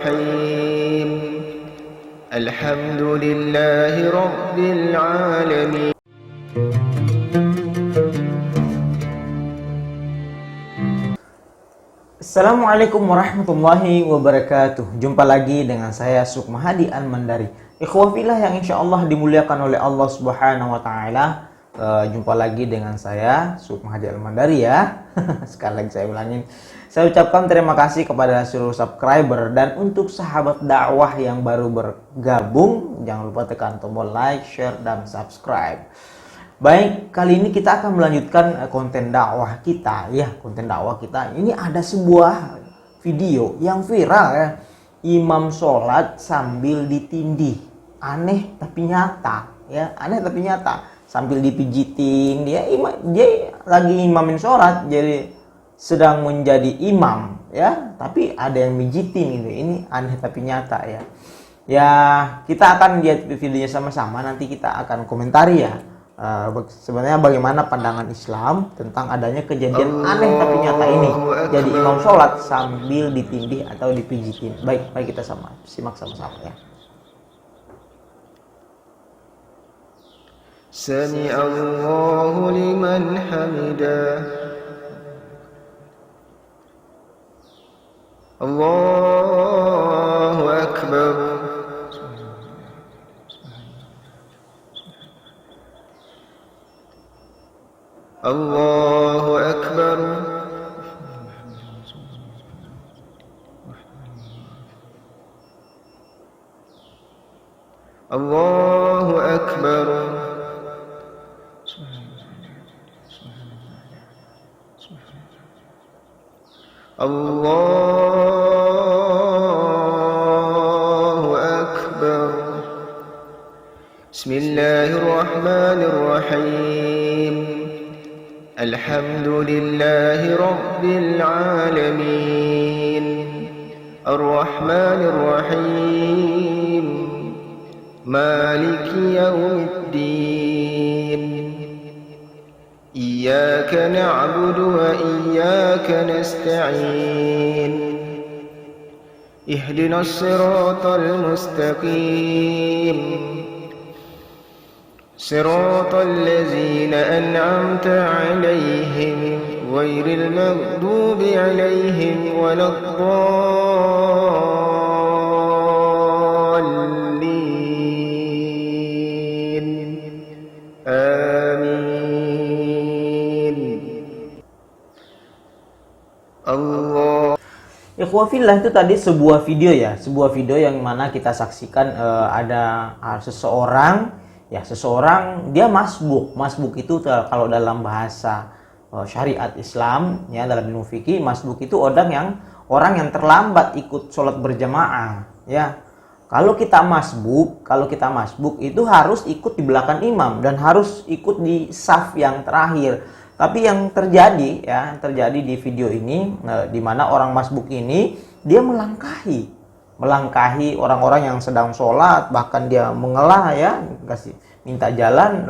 الرحيم الحمد لله رب العالمين. Assalamualaikum warahmatullahi wabarakatuh. Jumpa lagi dengan saya Sukmahadi Al-Mandari. Ikhwah fillah yang insya Allah dimuliakan oleh Allah Subhanahu wa Ta'ala. Jumpa lagi dengan saya Sukmahadi Al-Mandari ya. Sekali lagi saya ulangin. Saya ucapkan terima kasih kepada seluruh subscriber, dan untuk sahabat dakwah yang baru bergabung, jangan lupa tekan tombol like, share, dan subscribe. Baik, kali ini kita akan melanjutkan konten dakwah kita ya. Konten dakwah kita ini ada sebuah video yang viral ya. Imam sholat sambil ditindih. Aneh tapi nyata ya. Aneh tapi nyata. Sambil dipijitin, dia lagi imamin sholat, jadi sedang menjadi imam ya, tapi ada yang mijitin gitu. Ini aneh tapi nyata ya. Ya, kita akan lihat videonya sama-sama, nanti kita akan komentari ya. Sebenarnya bagaimana pandangan Islam tentang adanya kejadian aneh tapi nyata ini, jadi imam sholat sambil ditindih atau dipijitin. Baik kita simak sama-sama ya. Sami Allahu liman hamidah. Allahu akbar. Allahu akbar. Allahu akbar. Allahu akbar. Bismillahirrahmanirrahim. Alhamdulillahi rabbil alamin. Ar-Rahmanir-Rahim. Maliki yaumiddin. Iyyaka na'budu wa iyyaka nasta'in. Ihdinas siratal mustaqim. Siratal ladzina an'amta 'alaihim ghairil maghdubi 'alaihim waladdallin. Amin. Allah. Ikhwah fillah, itu tadi sebuah video ya, sebuah video yang mana kita saksikan ada seseorang dia masbuk. Masbuk itu kalau dalam bahasa syariat Islam ya, dalam ilmu fikih, masbuk itu orang yang terlambat ikut sholat berjamaah ya. Kalau kita masbuk itu harus ikut di belakang imam dan harus ikut di saf yang terakhir. Tapi yang terjadi di video ini, di mana orang masbuk ini dia melangkahi orang-orang yang sedang sholat, bahkan dia mengelah ya, minta jalan,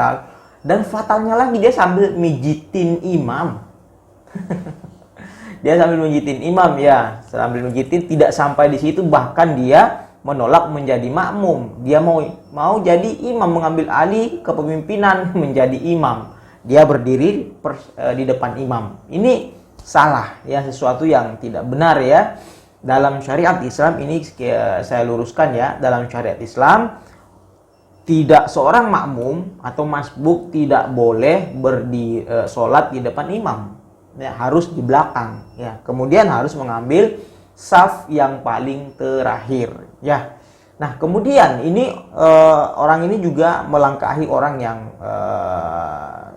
dan fatalnya lagi dia sambil mijitin imam. Dia sambil mijitin imam ya, sambil mijitin. Tidak sampai di situ, bahkan dia menolak menjadi makmum. Dia mau jadi imam, mengambil alih kepemimpinan menjadi imam. Dia berdiri di depan imam. Ini salah ya, sesuatu yang tidak benar ya. Dalam syariat Islam ini saya luruskan ya, dalam syariat Islam tidak, seorang makmum atau masbuk tidak boleh sholat di depan imam ya, harus di belakang ya. Kemudian harus mengambil saf yang paling terakhir ya. Nah, kemudian ini orang ini juga melangkahi orang yang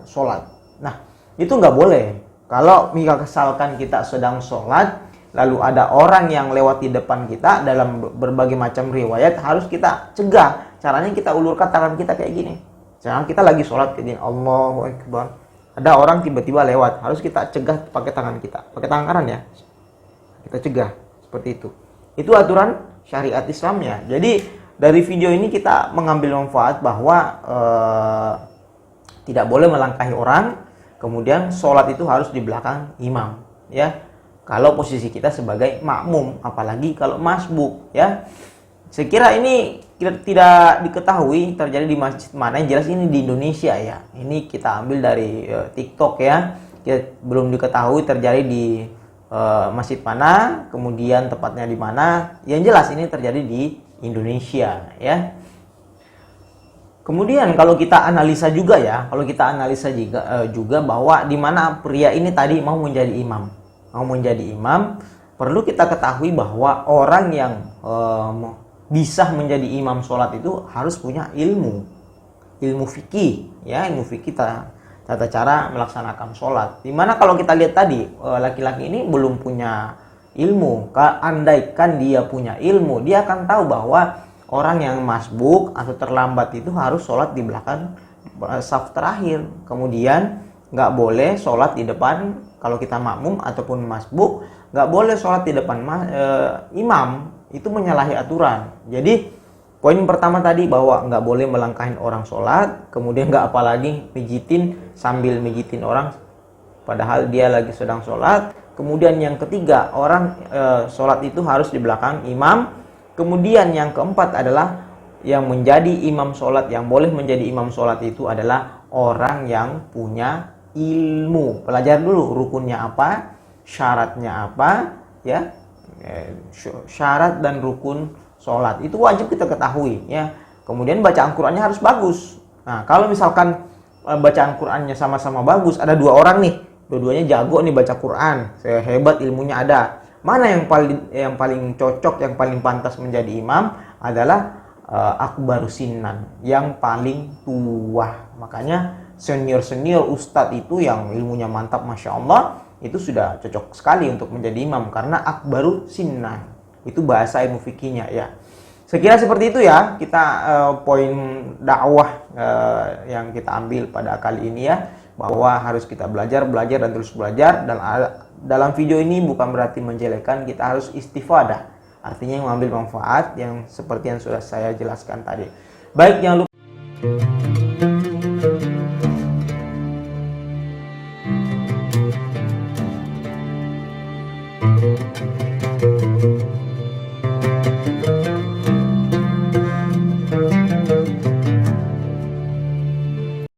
sholat. Nah, itu nggak boleh. Kalau misalkan kita sedang sholat, lalu ada orang yang lewat di depan kita, dalam berbagai macam riwayat harus kita cegah. Caranya kita ulurkan tangan kita kayak gini. Jangan kita lagi sholat kayak gini, Allahu Akbar. Ada orang tiba-tiba lewat, harus kita cegah pakai tangan kita, pakai tangan kanan ya. Kita cegah seperti itu. Itu aturan syariat Islamnya. Jadi dari video ini kita mengambil manfaat bahwa tidak boleh melangkahi orang, kemudian sholat itu harus di belakang imam ya. kalau posisi kita sebagai makmum, apalagi kalau masbuk ya. Saya kira ini tidak diketahui terjadi di masjid mana, yang jelas ini di Indonesia ya. Ini kita ambil dari TikTok ya. Belum diketahui terjadi di masjid mana, kemudian tepatnya di mana. Yang jelas ini terjadi di Indonesia ya. Kemudian kalau kita analisa juga ya, juga bahwa di mana pria ini tadi mau menjadi imam, perlu kita ketahui bahwa orang yang bisa menjadi imam sholat itu harus punya ilmu fikih ya, ilmu fikih tata cara melaksanakan sholat. Dimana kalau kita lihat tadi laki-laki ini belum punya ilmu. Andaikan dia punya ilmu, dia akan tahu bahwa orang yang masbuk atau terlambat itu harus sholat di belakang saf terakhir. Kemudian nggak boleh sholat di depan, kalau kita makmum ataupun masbuk nggak boleh sholat di depan imam, itu menyalahi aturan. Jadi poin pertama tadi bahwa nggak boleh melangkahin orang sholat, kemudian nggak apalagi sambil mijitin orang padahal dia lagi sedang sholat. Kemudian yang ketiga, orang sholat itu harus di belakang imam. Kemudian yang keempat adalah yang menjadi imam sholat, yang boleh menjadi imam sholat itu adalah orang yang punya ilmu. Pelajari dulu rukunnya apa, syaratnya apa ya. Syarat dan rukun sholat itu wajib kita ketahui ya. Kemudian bacaan Qur'annya harus bagus. Nah, kalau misalkan bacaan Qur'annya sama-sama bagus, ada dua orang nih, dua-duanya jago nih baca Qur'an, hebat ilmunya ada. Mana yang paling cocok, yang paling pantas menjadi imam adalah akbaru sinnan, yang paling tua. Makanya senior ustadz itu yang ilmunya mantap, masya Allah, itu sudah cocok sekali untuk menjadi imam karena akbaru sinnan. Itu bahasa ilmu fikihnya ya. Sekira seperti itu ya kita poin dakwah yang kita ambil pada kali ini ya, bahwa harus kita belajar dan terus belajar. Dan dalam video ini bukan berarti menjelekkan, kita harus istifadah, artinya mengambil manfaat yang seperti yang sudah saya jelaskan tadi. Baik, jangan lupa